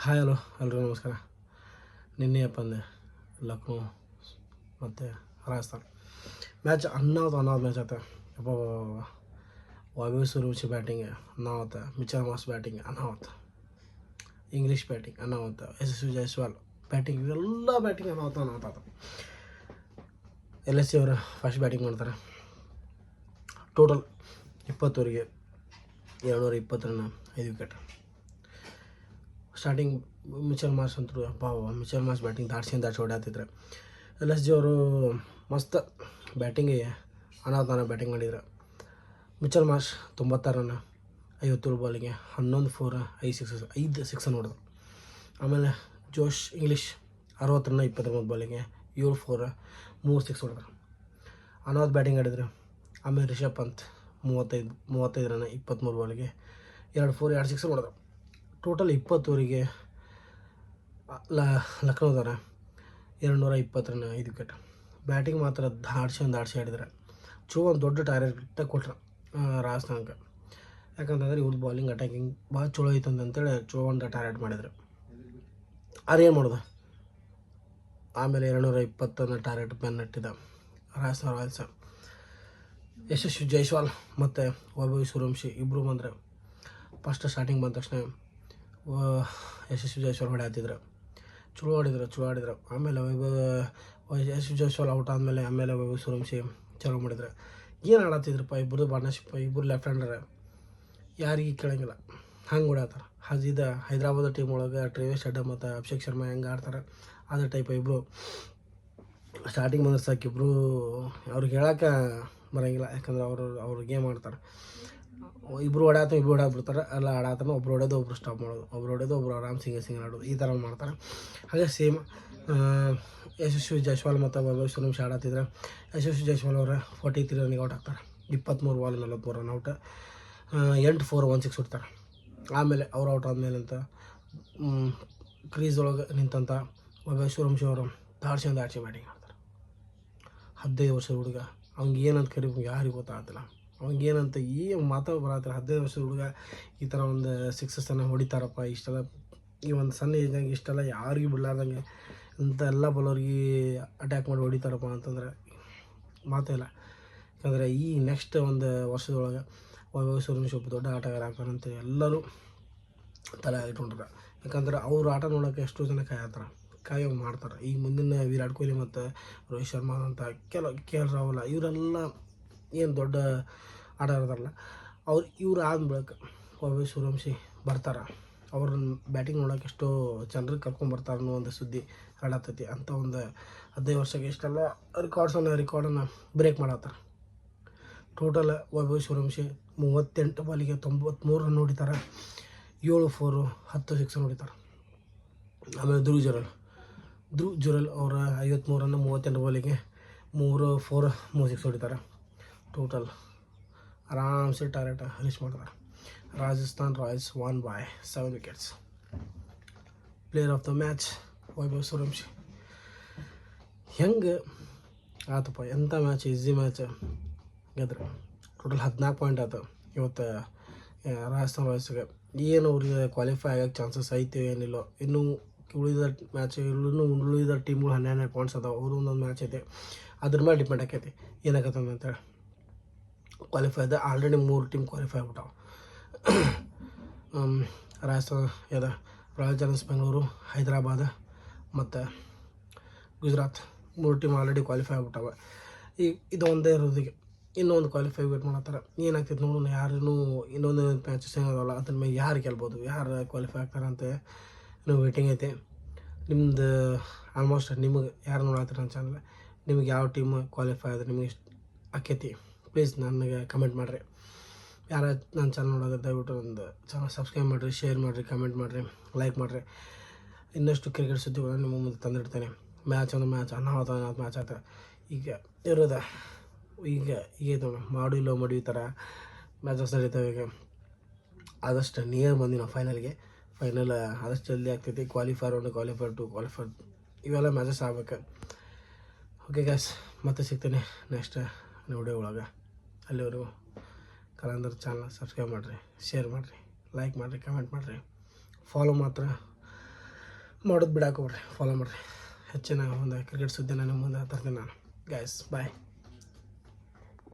Hi hello ಎಲ್ರಿಗೂ ನಮಸ್ಕಾರ. ನಿನ್ನೆಯಪ್ಪ ಅಂದೆ ಲಕ್ನೋ ಮತ್ತು ರಾಜಸ್ಥಾನ್ ಮ್ಯಾಚ್ ಅನ್ನೋದು ಮ್ಯಾಚ್ ಆತ. ಅಪ್ಪ ವೈಭವ್ ಸೂರ್ಯವಂಶಿ ಬ್ಯಾಟಿಂಗ್ ಅನ್ನಾವತ್ತ, ಮಿಚೆಲ್ ಮಾರ್ಷ್ ಬ್ಯಾಟಿಂಗ್ ಅನ್ನಾವತ್ತ, ಇಂಗ್ಲೀಷ್ ಬ್ಯಾಟಿಂಗ್ ಅನ್ನಾವತ್ತ, ಯಶಸ್ವಿ ಜೈಸ್ವಾಲ್ ಬ್ಯಾಟಿಂಗ್, ಇವೆಲ್ಲ ಬ್ಯಾಟಿಂಗ್ ಅನ್ನಾವತ್ತ. LSG ಅವರು ಫಸ್ಟ್ ಬ್ಯಾಟಿಂಗ್ ಮಾಡ್ತಾರೆ. ಟೋಟಲ್ 20 ಓವರಿಗೆ 220 run, 5 wicket. Starting Mitchell Marsh ಅಂತೂ ಮಿಚೆಲ್ ಮಾರ್ಷ್ ಬ್ಯಾಟಿಂಗ್ ದಾಡ್ಸಿ ಹೊಡ್ಯಾತಿದ್ರು. LSG ಅವರು ಮಸ್ತ್ ಬ್ಯಾಟಿಂಗಿಗೆ ಅನಾಥಾನ ಬ್ಯಾಟಿಂಗ್ ಮಾಡಿದ್ರು. ಮಿಚೆಲ್ ಮಾರ್ಷ್ 96 ರನ್, 57 ಬಾಲಿಗೆ 11 4, 5 ಸಿಕ್ಸನ್ನು ಹೊಡೆದ್ರು. ಆಮೇಲೆ ಜೋಶ್ ಇಂಗ್ಲೀಷ್ 60 ರನ್, 29 ಬಾಲಿಗೆ 7 4, 3 6 ಹೊಡೆದ್ರು. ಅನಾಥ್ ಬ್ಯಾಟಿಂಗ್ ಆಡಿದ್ರು. ಆಮೇಲೆ ರಿಷಬ್ ಪಂತ್ 35 ರನ್, 23 ಬಾಲಿಗೆ 2 4, 2 6 ಹೊಡೆದ್ರು. Total 20 ಓವರಿಗೆ ಲಕ್ನೋದವ್ರ 220 run, 5 wicket. ಬ್ಯಾಟಿಂಗ್ ಮಾತ್ರ ದಾಡ್ಸಿ ಆಡಿದ್ರೆ. ಒಂದು ದೊಡ್ಡ ಟಾರ್ಗೆಟ್ ಕೊಟ್ರು ರಾಜಸ್ಥಾನಕ್ಕೆ. ಯಾಕಂತಂದ್ರೆ ಇವ್ರದ್ದು ಬಾಲಿಂಗ್ ಅಟ್ಯಾಕಿಂಗ್ ಭಾಳ ಚಲೋ ಐತೆ ಅಂತೇಳಿ ಒಂದು ಟಾರ್ಗೆಟ್ ಮಾಡಿದ್ರು. ಏನು ಮಾಡೋದು. ಆಮೇಲೆ 220 ಟಾರ್ಗೆಟ್ ಬೆನ್ನಟ್ಟಿದ ರಾಜಸ್ಥಾನ ರಾಯಲ್ಸ್. ಯಶಸ್ವಿ ಜೈಸ್ವಾಲ್ ಮತ್ತು ವೈಭವ್ ಸೂರ್ಯವಂಶಿ ಇಬ್ಬರು ಬಂದರೆ ಫಸ್ಟ್ ಸ್ಟಾರ್ಟಿಂಗ್ ಬಂದ ತಕ್ಷಣ ಯಶಸ್ವಿ ಜೈಸ್ವಾಲ್ ಹೊಡೆಯತ್ತಿದ್ರು. ಚಲೋ ಆಡಿದ್ರು. ಆಮೇಲೆ ಯಶಸ್ವಿ ಜೈಸ್ವಾಲ್ ಔಟ್ ಆದಮೇಲೆ ವೈಭವ್ ಸೂರ್ಯವಂಶಿ ಚಲೋ ಮಾಡಿದ್ರು. ಏನು ಆಡತ್ತಿದ್ರಪ್ಪ ಇಬ್ಬರು ಪಾರ್ಟ್ನರ್ಶಿಪ್, ಇಬ್ಬರು ಲೆಫ್ಟ್ ಹ್ಯಾಂಡರ್, ಯಾರಿಗೆ ಕೇಳೋಂಗಿಲ್ಲ, ಹಂಗೆ ಹೊಡ್ಯಾತಾರೆ. ಹೈದರಾಬಾದ್ ಟೀಮ್ ಒಳಗೆ ಟ್ರೇವಿಸ್ ಹೆಡ್ ಮತ್ತು ಅಭಿಷೇಕ್ ಶರ್ಮಾ ಹೆಂಗೆ ಆಡ್ತಾರೆ ಅದೇ ಟೈಪ್ ಇಬ್ಬರು ಸ್ಟಾರ್ಟಿಂಗ್ ಬಂದ್ರೆ ಸಾಕು. ಇಬ್ಬರು ಅವ್ರಿಗೆ ಹೇಳೋಕೆ ಬರೋಂಗಿಲ್ಲ, ಯಾಕಂದ್ರೆ ಅವ್ರು ಗೇಮ್ ಆಡ್ತಾರೆ. ಇಬ್ಬರು ಹೊಡ್ಯಾಬಿಡ್ತಾರೆ. ಎಲ್ಲ ಆಡಾತನ ಒಬ್ರು ಹೊಡೆದು ಒಬ್ರು ಸ್ಟಾಪ್ ಮಾಡೋದು, ಒಬ್ರು ಹೊಡೆದು ಒಬ್ರು ಆರಾಮ್ ಸಿಂಗಲ್ ಆಡೋದು, ಈ ಥರ ಮಾಡ್ತಾರೆ. ಹಾಗೆ ಸೇಮ್ ಯಶಸ್ವಿ ಜೈಸ್ವಾಲ್ ಮತ್ತು ವೈಭವ್ ಸೂರ್ಯವಂಶಿ ಆಡತ್ತಿದ್ರೆ ಯಶಸ್ವಿ ಜೈಸ್ವಾಲ್ ಅವರ 43 ರನ್ನಿಗೆ ಔಟ್ ಆಗ್ತಾರೆ. 23 ಬಾಲ್ 43 ರನ್ ಔಟ್, 8 4, 1 6 ಹೊಡ್ತಾರೆ. ಆಮೇಲೆ ಅವ್ರು ಔಟ್ ಆದಮೇಲೆ ಅಂತ ಕ್ರೀಸ್ ಒಳಗೆ ನಿಂತಂಥ ವೈಭವ್ ಸೂರ್ಯವಂಶಿ ಅವರು ದಾಡ್ಸಿ ಬ್ಯಾಟಿಂಗ್ ಮಾಡ್ತಾರೆ. 15 ವರ್ಷದ ಹುಡುಗ, ಅವ್ನಿಗೆ ಏನಂತ ಕರಿಬೇಕು ಯಾರಿಗೂ ಗೊತ್ತಾಗ್ತಿಲ್ಲ. ಅವ್ನಿಗೇನಂತ ಮಾತಾಡಿ ಬರತ್ತಿಲ್ಲ. 15 ವರ್ಷದ ಹುಡುಗ ಈ ಥರ ಒಂದು ಸಿಕ್ಸಸ್ಸನ್ನು ಹೊಡಿತಾರಪ್ಪ. ಇಷ್ಟೆಲ್ಲ ಈ ಒಂದು ಸಣ್ಣ ಏಜ್ನಾಗ ಇಷ್ಟೆಲ್ಲ ಯಾರಿಗೂ ಬಿಡಲಾರ್ದಂಗೆ ಇಂಥ ಎಲ್ಲ ಬಲೋರಿಗೆ ಅಟ್ಯಾಕ್ ಮಾಡಿ ಹೊಡಿತಾರಪ್ಪ ಅಂತಂದ್ರೆ ಮಾತೇ ಇಲ್ಲ. ಯಾಕಂದರೆ ಈ ನೆಕ್ಸ್ಟ್ ಒಂದು ವರ್ಷದೊಳಗೆ ವೈಭವ್ ಸೂರ್ಯವಂಶಿ ಒಬ್ಬ ದೊಡ್ಡ ಆಟಗಾರ ಆಗ್ತಾರಂತ ಎಲ್ಲರೂ ತಲೆ ಇಟ್ಕೊಂಡ್ರೆ. ಯಾಕಂದ್ರೆ ಅವ್ರ ಆಟ ನೋಡೋಕೆ ಎಷ್ಟೋ ಜನ ಕಾಯೋ ಮಾಡ್ತಾರೆ. ಈಗ ಮುಂದಿನ ವಿರಾಟ್ ಕೊಹ್ಲಿ ಮತ್ತು ರೋಹಿತ್ ಶರ್ಮಾ ಅಂತ KL ರಾಹುಲ್ ಇವರೆಲ್ಲ ಏನು ದೊಡ್ಡ ಆಟ ಆಡ್ತಾರಲ್ಲ, ಇವ್ರು ಆದ ಬಳಿಕ ವೈಭವ್ ಸೂರ್ಯವಂಶಿ ಬರ್ತಾರೆ. ಅವ್ರ ಬ್ಯಾಟಿಂಗ್ ನೋಡೋಕೆ ಎಷ್ಟೋ ಜನರಿಗೆ ಕರ್ಕೊಂಬರ್ತಾರೆ ಅನ್ನೋ ಒಂದು ಸುದ್ದಿ ಹರಡತ್ತೈತಿ. ಅಂಥ ಒಂದು 15 ವರ್ಷಕ್ಕೆ ಇಷ್ಟೆಲ್ಲ ರೆಕಾರ್ಡನ್ನು ಬ್ರೇಕ್ ಮಾಡತ್ತಾರೆ. ಟೋಟಲ್ ವೈಭವ್ ಸೂರ್ಯವಂಶಿ 38 ಬಾಲಿಗೆ 93 ರನ್ ಹೊಡಿತಾರೆ. 7 4, 10 6 ಹೊಡಿತಾರೆ. ಆಮೇಲೆ ಧ್ರುವ್ ಜುರೆಲ್ ಅವರ 53 ರನ್, 38 ಬಾಲಿಗೆ 3 4, 3 6 ಹೊಡಿತಾರೆ. ಟೋಟಲ್ ಆರಾಮ್ಸೆ ಟಾರ್ಗೆಟ್ ರೀಚ್ ಮಾಡ್ತಾರೆ. Rajasthan Royals won by 7 wickets. Player of the match Vaibhav Suryavanshi. ಹೆಂಗೆ ಆತಪ್ಪ, ಎಂಥ ಮ್ಯಾಚ್, ಈಸಿ ಮ್ಯಾಚ್ ಗೆದ್ರೆ. ಟೋಟಲ್ 14 ಪಾಯಿಂಟ್ ಆಯ್ತು ಇವತ್ತು ರಾಜಸ್ಥಾನ್ ರಾಯಲ್ಸ್ಗೆ. ಏನು ಅವ್ರಿಗೆ ಕ್ವಾಲಿಫೈ ಆಗೋಕ್ಕೆ ಚಾನ್ಸಸ್ ಐತೆ ಏನಿಲ್ಲ. ಇನ್ನೂ ಉಳಿದ ಟೀಮ್ಗಳು 12 ಪಾಯಿಂಟ್ಸ್ ಅದಾವೆ. ಅವರು ಒಂದೊಂದು ಮ್ಯಾಚ್ ಐತೆ, ಅದ್ರ ಮೇಲೆ ಡಿಪೆಂಡ್ ಆಕೈತಿ ಏನಾಗತ್ತಂತ ಅಂತೇಳಿ. ಕ್ವಾಲಿಫೈ ಇದೆ ಆಲ್ರೆಡಿ 3 ಟೀಮ್ ಕ್ವಾಲಿಫೈ ಆಗ್ಬಿಟ್ಟಾವೆ. ರಾಜಸ್ಥಾನ ರಾಯಲ್ ಚಾಲೆಂಜರ್ಸ್ ಬೆಂಗಳೂರು, ಹೈದರಾಬಾದ್ ಮತ್ತು ಗುಜರಾತ್ 3 ಟೀಮ್ ಆಲ್ರೆಡಿ ಕ್ವಾಲಿಫೈ ಆಗ್ಬಿಟ್ಟಾವೆ. ಈಗ ಇದು ಒಂದೇ ಇರೋದಿಗೆ ಇನ್ನೊಂದು ಕ್ವಾಲಿಫೈ ವೇಟ್ ಮಾಡತ್ತಾರೆ. ಏನಾಗ್ತೈತೆ ನೋಡೋಣ. ಇನ್ನೊಂದು ಮ್ಯಾಚಸ್ ಏನಾದಲ್ಲ ಅದ್ರ ಮೇಲೆ ಯಾರು ಗೆಲ್ಬೋದು, ಯಾರು ಕ್ವಾಲಿಫೈ ಆಗ್ತಾರೆ ಅಂತ ಇನ್ನೂ ವೇಟಿಂಗ್ ಐತೆ. ನಿಮ್ದು ಆಲ್ಮೋಸ್ಟ್ ನಿಮಗೆ ಯಾರು ನೋಡತ್ತೀರ ನನ್ನ ಚಾನಲ್, ನಿಮಗೆ ಯಾವ ಟೀಮ್ ಕ್ವಾಲಿಫೈ ಆದರೆ ನಿಮಗೆ ಇಷ್ಟ ಆಕೈತಿ ಪ್ಲೀಸ್ ನನಗೆ ಕಮೆಂಟ್ ಮಾಡಿರಿ. ಯಾರು ನನ್ನ ಚಾನಲ್ ನೋಡೋದು ದಯವಿಟ್ಟು ಒಂದು ಚಾನಲ್ ಸಬ್ಸ್ಕ್ರೈಬ್ ಮಾಡಿರಿ, ಶೇರ್ ಮಾಡಿರಿ, ಕಮೆಂಟ್ ಮಾಡಿರಿ, ಲೈಕ್ ಮಾಡಿರಿ. ಇನ್ನಷ್ಟು ಕ್ರಿಕೆಟ್ ಸುದ್ದಿಗಳನ್ನು ನಿಮ್ಮ ಮುಂದೆ ತಂದಿಡ್ತೇನೆ. ಮ್ಯಾಚ್ ಅನಾಹುತ ಮ್ಯಾಚ್ ಆತ ಈಗ ಇರೋದು. ಈಗ ನೋಡಿ ಮಾಡಿಲ್ಲೋ ಮಡಿ ಥರ ಮ್ಯಾಚಸ್ ನಡೀತಾವೆ. ಈಗ ಆದಷ್ಟು ನಿಯರ್ ಬಂದು ನಾವು ಫೈನಲ್ ಆದಷ್ಟು ಜಲ್ದಿ ಆಗ್ತೈತಿ. ಕ್ವಾಲಿಫೈರ್ 1, ಕ್ವಾಲಿಫೈರ್ 2, ಕ್ವಾಲಿಫೈರ್ ಇವೆಲ್ಲ ಮ್ಯಾಚಸ್ ಆಗ್ಬೇಕು. ಓಕೆ ಗ್ಯಾಸ್, ಮತ್ತೆ ಸಿಗ್ತೇನೆ ನೆಕ್ಸ್ಟ್ ವಿಡಿಯೋ ಒಳಗೆ. ಅಲ್ಲಿವರೆಗೂ ಕಲಾಂದರ್ ಚಾನಲ್ ಸಬ್ಸ್ಕ್ರೈಬ್ ಮಾಡಿರಿ, ಶೇರ್ ಮಾಡಿರಿ, ಲೈಕ್ ಮಾಡಿರಿ, ಕಮೆಂಟ್ ಮಾಡಿರಿ. ಫಾಲೋ ಮಾತ್ರ ಮಾಡೋದು ಬಿಡಾಕೋಗ್ರಿ, ಫಾಲೋ ಮಾಡಿರಿ. ಹೆಚ್ಚಿನ ಒಂದು ಕ್ರಿಕೆಟ್ ಸುದ್ದಿನ ನಿಮ್ಮ ಮುಂದೆ ತರ್ತೀನಿ ನಾನು. ಗೈಸ್ ಬಾಯ್.